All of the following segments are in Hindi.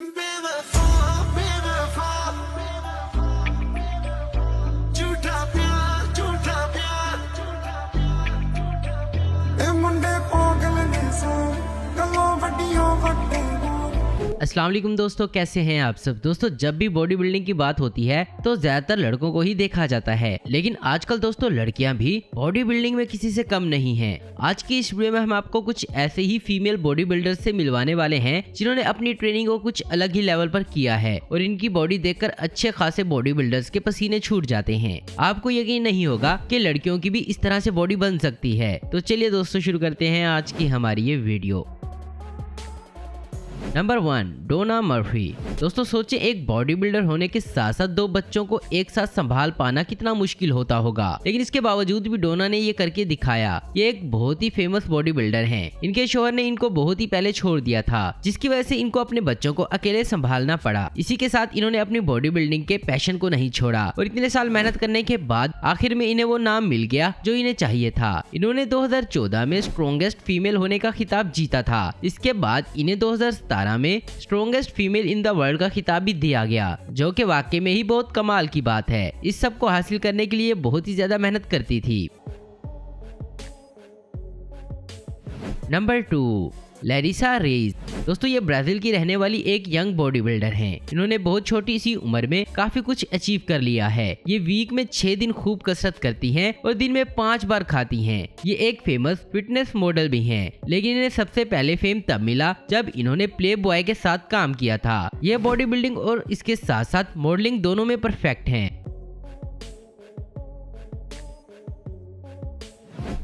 बेवफा बेवफा झूठा प्यार ए मुंडे पागल ने सो गलों वड्डियों वड्डे अस्सलाम वालेकुम दोस्तों, कैसे हैं आप सब। दोस्तों, जब भी बॉडी बिल्डिंग की बात होती है तो ज्यादातर लड़कों को ही देखा जाता है, लेकिन आजकल दोस्तों लड़कियां भी बॉडी बिल्डिंग में किसी से कम नहीं हैं। आज की इस वीडियो में हम आपको कुछ ऐसे ही फीमेल बॉडी बिल्डर्स से मिलवाने वाले हैं जिन्होंने अपनी ट्रेनिंग को कुछ अलग ही लेवल पर किया है और इनकी बॉडी देखकर अच्छे खासे बॉडी बिल्डर्स के पसीने छूट जाते हैं। आपको यकीन नहीं होगा कि लड़कियों की भी इस तरह से बॉडी बन सकती है। तो चलिए दोस्तों शुरू करते हैं आज की हमारी ये वीडियो। नंबर 1, डोना मर्फी। दोस्तों सोचे, एक बॉडी बिल्डर होने के साथ साथ 2 बच्चों को एक साथ संभाल पाना कितना मुश्किल होता होगा, लेकिन इसके बावजूद भी डोना ने ये करके दिखाया। ये एक बहुत ही फेमस बॉडी बिल्डर हैं। इनके शोहर ने इनको बहुत ही पहले छोड़ दिया था, जिसकी वजह से इनको अपने बच्चों को अकेले संभालना पड़ा। इसी के साथ इन्होंने अपनी बॉडी बिल्डिंग के पैशन को नहीं छोड़ा और इतने साल मेहनत करने के बाद आखिर में इन्हें वो नाम मिल गया जो इन्हें चाहिए था। इन्होंने 2014 में स्ट्रॉन्गेस्ट फीमेल होने का खिताब जीता था। इसके बाद इन्हें 2017 में strongest female in the world का खिताब भी दिया गया, जो कि वाकई में ही बहुत कमाल की बात है। इस सब को हासिल करने के लिए बहुत ही ज्यादा मेहनत करती थी। Number 2, Larissa Reis. दोस्तों ये ब्राजील की रहने वाली एक यंग बॉडी बिल्डर हैं। इन्होंने बहुत छोटी सी उम्र में काफी कुछ अचीव कर लिया है। ये वीक में 6 दिन खूब कसरत करती हैं और दिन में 5 बार खाती हैं। ये एक फेमस फिटनेस मॉडल भी हैं, लेकिन इन्हें सबसे पहले फेम तब मिला जब इन्होंने प्ले बॉय के साथ काम किया था। ये बॉडी बिल्डिंग और इसके साथ साथ मॉडलिंग दोनों में परफेक्ट हैं।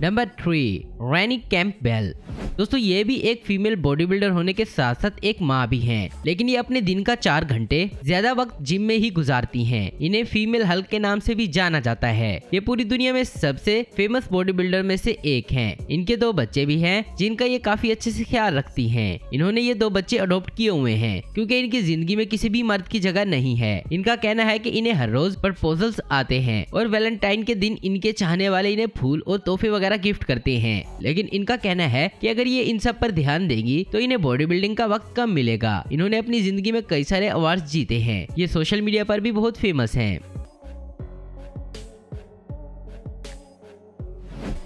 नंबर 3, रैनी कैंपबेल। दोस्तों ये भी एक फीमेल बॉडी बिल्डर होने के साथ साथ एक माँ भी हैं, लेकिन ये अपने दिन का 4 घंटे ज्यादा वक्त जिम में ही गुजारती हैं। इन्हें फीमेल हल्क के नाम से भी जाना जाता है। ये पूरी दुनिया में सबसे फेमस बॉडी बिल्डर में से एक हैं। इनके 2 बच्चे भी हैं जिनका ये काफी अच्छे से ख्याल रखती हैं। इन्होंने ये 2 बच्चे अडॉप्ट किए हुए हैं क्योंकि इनकी जिंदगी में किसी भी मर्द की जगह नहीं है। इनका कहना है कि इन्हें हर रोज प्रपोजल्स आते हैं और वैलेंटाइन के दिन इनके चाहने वाले इन्हें फूल और तोहफे वगैरह गिफ्ट करते हैं, लेकिन इनका कहना है कि अगर ये इन सब पर ध्यान देंगी तो इन्हें बॉडी बिल्डिंग का वक्त कम मिलेगा। इन्होंने अपनी जिंदगी में कई सारे अवार्ड्स जीते हैं। ये सोशल मीडिया पर भी बहुत फेमस हैं।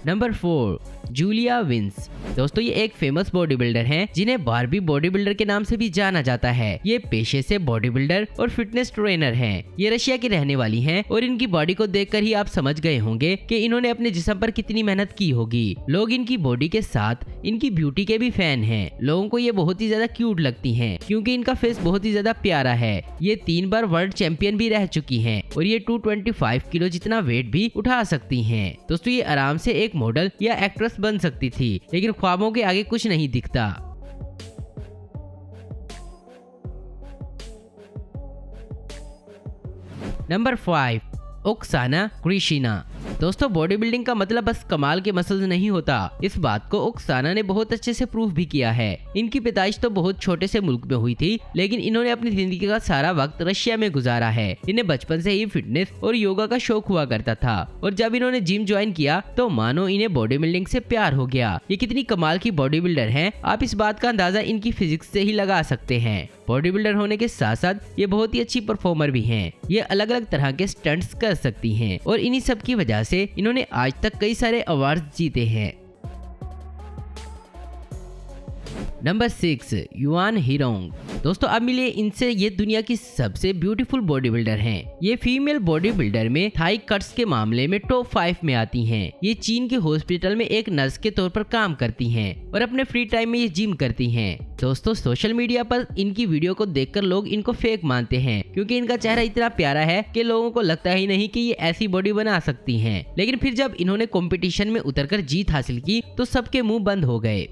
Number 4, Julia Vins. दोस्तों ये एक फेमस बॉडी बिल्डर हैं जिन्हें बारबी बॉडी बिल्डर के नाम से भी जाना जाता है। ये पेशे से बॉडी बिल्डर और फिटनेस ट्रेनर हैं। ये रशिया की रहने वाली हैं और इनकी बॉडी को देखकर ही आप समझ गए होंगे कि इन्होंने अपने जिस्म पर कितनी मेहनत की होगी। लोग इनकी बॉडी के साथ इनकी ब्यूटी के भी फैन हैं। लोगों को ये बहुत ही ज्यादा क्यूट लगती हैं क्योंकि इनका फेस बहुत ही ज्यादा प्यारा है। ये 3 बार वर्ल्ड चैंपियन भी रह चुकी हैं और ये 225 किलो जितना वेट भी उठा सकती हैं। दोस्तों ये आराम से एक मॉडल या एक्ट्रेस बन सकती थी, लेकिन ख्वाबों के आगे कुछ नहीं दिखता। Number 5, Oksana Krishina. दोस्तों बॉडी बिल्डिंग का मतलब बस कमाल के मसल्स नहीं होता। इस बात को ओक्साना ने बहुत अच्छे से प्रूव भी किया है। इनकी पैदाइश तो बहुत छोटे से मुल्क में हुई थी, लेकिन इन्होंने अपनी जिंदगी का सारा वक्त रशिया में गुजारा है। इन्हें बचपन से ही फिटनेस और योगा का शौक हुआ करता था और जब इन्होंने जिम ज्वाइन किया तो मानो इन्हें बॉडी बिल्डिंग से प्यार हो गया। ये कितनी कमाल की बॉडी बिल्डर है, आप इस बात का अंदाजा इनकी फिजिक्स से ही लगा सकते हैं। बॉडी बिल्डर होने के साथ साथ ये बहुत ही अच्छी परफॉर्मर भी हैं। ये अलग अलग तरह के स्टंट्स कर सकती हैं और इन्हीं सब की वजह से इन्होंने आज तक कई सारे अवार्ड्स जीते हैं। Number 6, Yuan Herong. दोस्तों अब मिले इनसे, ये दुनिया की सबसे ब्यूटीफुल बॉडी बिल्डर हैं। ये फीमेल बॉडी बिल्डर में थाई कट्स के मामले में टॉप 5 में आती हैं। ये चीन के हॉस्पिटल में एक नर्स के तौर पर काम करती हैं और अपने फ्री टाइम में ये जिम करती हैं। दोस्तों सोशल मीडिया पर इनकी वीडियो को देखकर लोग इनको फेक मानते हैं क्योंकि इनका चेहरा इतना प्यारा है कि लोगों को लगता ही नहीं कि ये ऐसी बॉडी बना सकती हैं। लेकिन फिर जब इन्होंने कंपटीशन में उतरकर जीत हासिल की तो सबके मुंह बंद हो गए।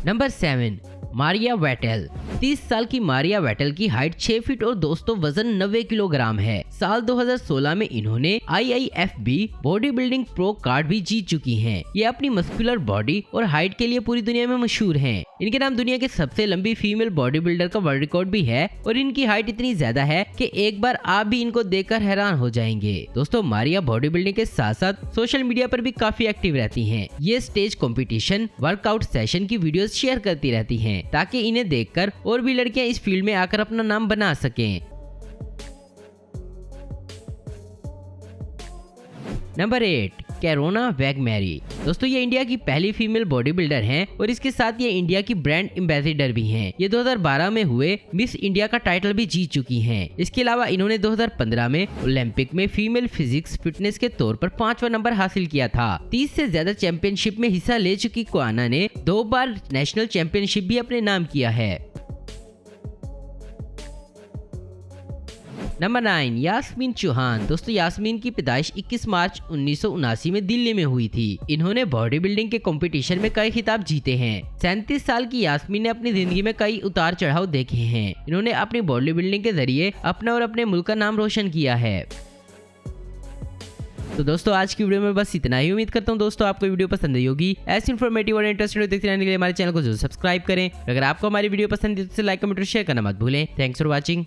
Number 7, Maria Vettel. 30 साल की मारिया वेटेल की हाइट 6 फीट और दोस्तों वजन 90 किलोग्राम है। साल 2016 में इन्होंने IIFB body building pro card भी जीत चुकी हैं। ये अपनी मस्कुलर बॉडी और हाइट के लिए पूरी दुनिया में मशहूर हैं। इनके नाम दुनिया के सबसे लंबी फीमेल बॉडी बिल्डर का वर्ल्ड रिकॉर्ड भी है और इनकी हाइट इतनी ज्यादा है कि एक बार आप भी इनको देखकर हैरान हो जाएंगे। दोस्तों मारिया बॉडी बिल्डिंग के साथ साथ सोशल मीडिया पर भी काफी एक्टिव रहती हैं। ये स्टेज कंपटीशन, वर्कआउट सेशन की वीडियोस शेयर करती रहती हैं। ताकि इन्हें देखकर और भी लड़कियां इस फील्ड में आकर अपना नाम बना सकें। Number 8, Carona Wagmary. दोस्तों ये इंडिया की पहली फीमेल बॉडी बिल्डर हैं और इसके साथ ये इंडिया की ब्रांड एम्बेसडर भी हैं। ये 2012 में हुए मिस इंडिया का टाइटल भी जीत चुकी हैं। इसके अलावा इन्होंने 2015 में ओलंपिक में फीमेल फिजिक्स फिटनेस के तौर पर 5वां नंबर हासिल किया था। 30 से ज्यादा चैंपियनशिप में हिस्सा ले चुकी कोआना ने 2 बार नेशनल चैंपियनशिप भी अपने नाम किया है। नंबर 9, यास्मीन चौहान। दोस्तों यास्मीन की पैदाइश 21 मार्च 1979 में दिल्ली में हुई थी। इन्होंने बॉडी बिल्डिंग के कंपटीशन में कई खिताब जीते हैं। 37 साल की यास्मीन ने अपनी जिंदगी में कई उतार चढ़ाव देखे हैं। इन्होंने अपनी बॉडी बिल्डिंग के जरिए अपना और अपने मुल्क का नाम रोशन किया है। तो दोस्तों आज की वीडियो में बस इतना ही। उम्मीद करता हूँ दोस्तों आपको वीडियो पसंद आई होगी। ऐसी इन्फॉर्मेटिव और इंटरेस्टिंग देखते रहने के लिए हमारे चैनल को जरूर सब्सक्राइब करें। अगर आपको हमारी वीडियो पसंद है तो लाइक कमेंट और शेयर करना मत भूलें। Thanks for watching.